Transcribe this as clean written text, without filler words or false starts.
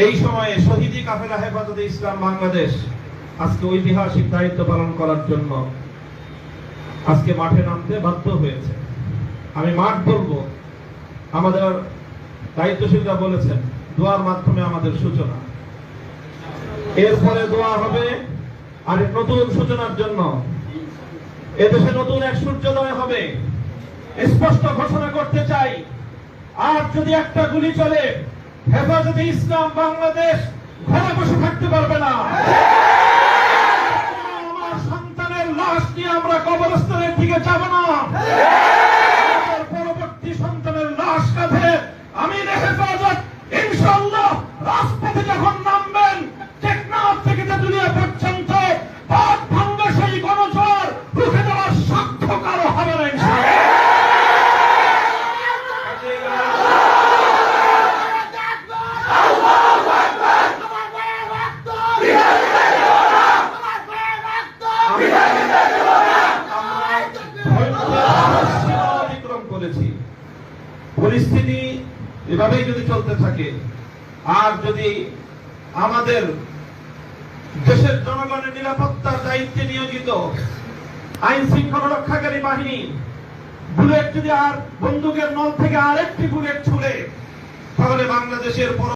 এই সময়ে শহীদি কাফেলা হেফাজতে ইসলাম বাংলাদেশ আজকে ঐতিহাসিক দায়িত্ব পালন করার জন্য আজকে মাঠে নামতে বাধ্য হয়েছে। আমি মাঠ বলবো, আমাদের দায়িত্বশীলরা বলেছেন দোয়ার মাধ্যমে আমাদের সূচনা, এরপরে দোয়া হবে আর নতুন সূচনার জন্য। এদেশে নতুন এক সূর্যোদয় হবে, স্পষ্ট ঘোষণা করতে চাই। আর যদি একটা গুলি চলে, হেফাজতে ইসলাম বাংলাদেশ ঘরে বসে থাকতে পারবে না। আমার সন্তানের লাশ নিয়ে আমরা কবরস্থানের দিকে যাব না। পরবর্তী সন্তানের লাশ কাঁধে আমির হেফাজত ইনশাআল্লাহ রাজপথে যখন নামবেন, টেকনাফ থেকে তেতুলিয়া পর্যন্ত পথ ভাঙ্গা সেই গণজোয়ার রুখে দেওয়ার সাক্ষ্য কারো হবে না ইনশাআল্লাহ। পরিস্থিতি এভাবেই যদি চলতে থাকে, আর যদি আমাদের দেশের জনগণের নিরাপত্তার দায়িত্বে নিয়োজিত আইন শৃঙ্খলা রক্ষাকারী বাহিনী বুলেট যদি আর বন্দুকের নল থেকে আরেকটি বুলেট ছুড়ে, তাহলে বাংলাদেশের